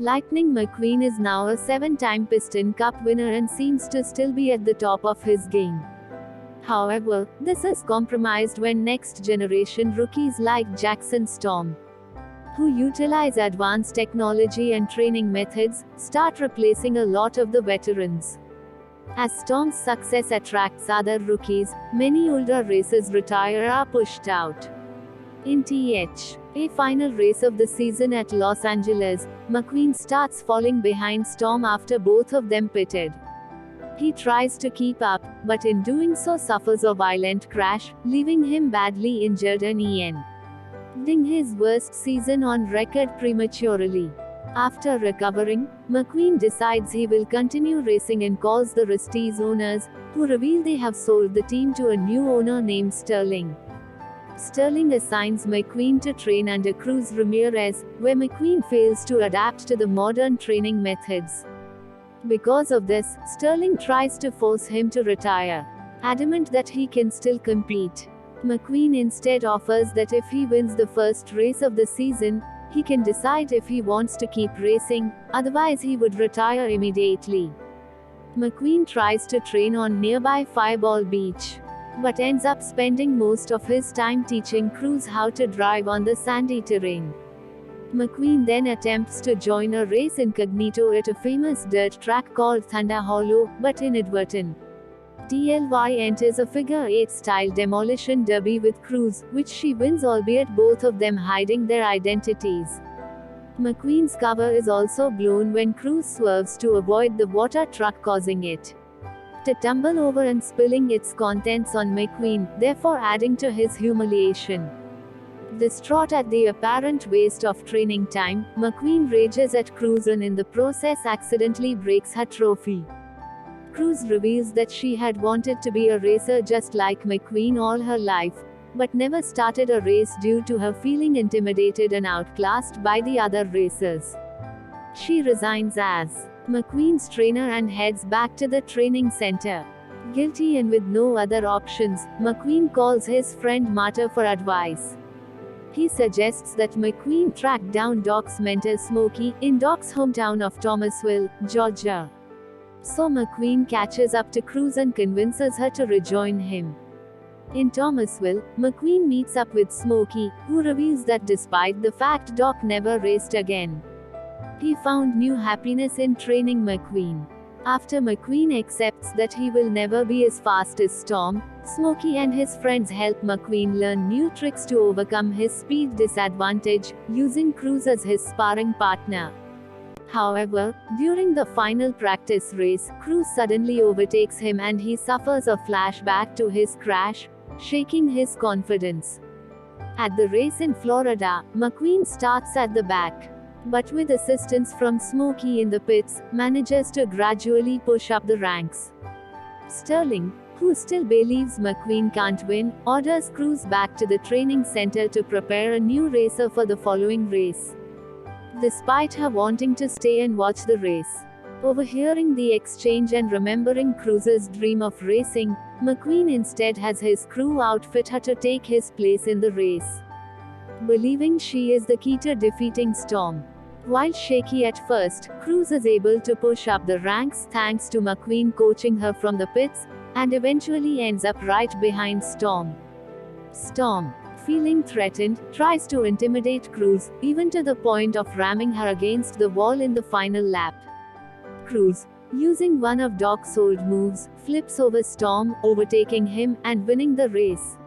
Lightning McQueen is now a 7-time Piston Cup winner and seems to still be at the top of his game. However, this is compromised when next-generation rookies like Jackson Storm, who utilize advanced technology and training methods, start replacing a lot of the veterans. As Storm's success attracts other rookies, many older racers retire or are pushed out. In a final race of the season at Los Angeles, McQueen starts falling behind Storm after both of them pitted. He tries to keep up, but in doing so suffers a violent crash, leaving him badly injured and ending his worst season on record prematurely. After recovering, McQueen decides he will continue racing and calls the Rust-eze owners, who reveal they have sold the team to a new owner named Sterling. Sterling assigns McQueen to train under Cruz Ramirez, where McQueen fails to adapt to the modern training methods. Because of this, Sterling tries to force him to retire, adamant that he can still compete. McQueen instead offers that if he wins the first race of the season, he can decide if he wants to keep racing, otherwise he would retire immediately. McQueen tries to train on nearby Fireball Beach, but ends up spending most of his time teaching Cruz how to drive on the sandy terrain. McQueen then attempts to join a race incognito at a famous dirt track called Thunder Hollow, but inadvertently enters a figure-8 style demolition derby with Cruz, which she wins, albeit both of them hiding their identities. McQueen's cover is also blown when Cruz swerves to avoid the water truck, causing it to tumble over and spilling its contents on McQueen, therefore adding to his humiliation. Distraught at the apparent waste of training time, McQueen rages at Cruz and in the process accidentally breaks her trophy. Cruz reveals that she had wanted to be a racer just like McQueen all her life, but never started a race due to her feeling intimidated and outclassed by the other racers. She resigns as McQueen's trainer and heads back to the training center. Guilty and with no other options, McQueen calls his friend Marta for advice. He suggests that McQueen track down Doc's mentor Smokey, in Doc's hometown of Thomasville, Georgia. So McQueen catches up to Cruz and convinces her to rejoin him. In Thomasville, McQueen meets up with Smokey, who reveals that despite the fact Doc never raced again, he found new happiness in training McQueen. After McQueen accepts that he will never be as fast as Storm, Smokey and his friends help McQueen learn new tricks to overcome his speed disadvantage, using Cruz as his sparring partner. However, during the final practice race, Cruz suddenly overtakes him and he suffers a flashback to his crash, shaking his confidence. At the race in Florida, McQueen starts at the back, but with assistance from Smokey in the pits, manages to gradually push up the ranks. Sterling, who still believes McQueen can't win, orders Cruz back to the training center to prepare a new racer for the following race, despite her wanting to stay and watch the race. Overhearing the exchange and remembering Cruz's dream of racing, McQueen instead has his crew outfit her to take his place in the race, believing she is the key to defeating Storm. While shaky at first, Cruz is able to push up the ranks thanks to McQueen coaching her from the pits, and eventually ends up right behind Storm. Storm, feeling threatened, tries to intimidate Cruz, even to the point of ramming her against the wall in the final lap. Cruz, using one of Doc's old moves, flips over Storm, overtaking him, and winning the race.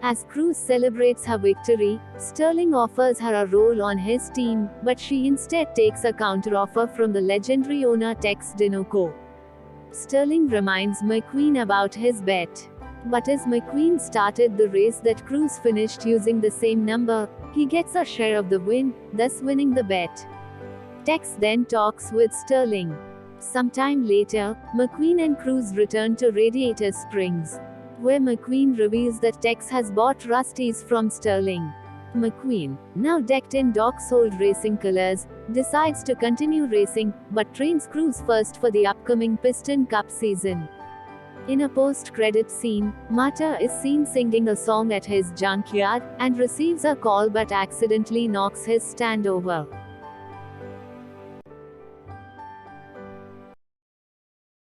As Cruz celebrates her victory, Sterling offers her a role on his team, but she instead takes a counteroffer from the legendary owner Tex Dinoco. Sterling reminds McQueen about his bet, but as McQueen started the race that Cruz finished using the same number, he gets a share of the win, thus winning the bet. Tex then talks with Sterling. Sometime later, McQueen and Cruz return to Radiator Springs, where McQueen reveals that Tex has bought Rust-eze from Sterling. McQueen, now decked in Doc's old racing colors, decides to continue racing, but trains Cruz first for the upcoming Piston Cup season. In a post-credit scene, Marta is seen singing a song at his junkyard, and receives a call but accidentally knocks his stand over.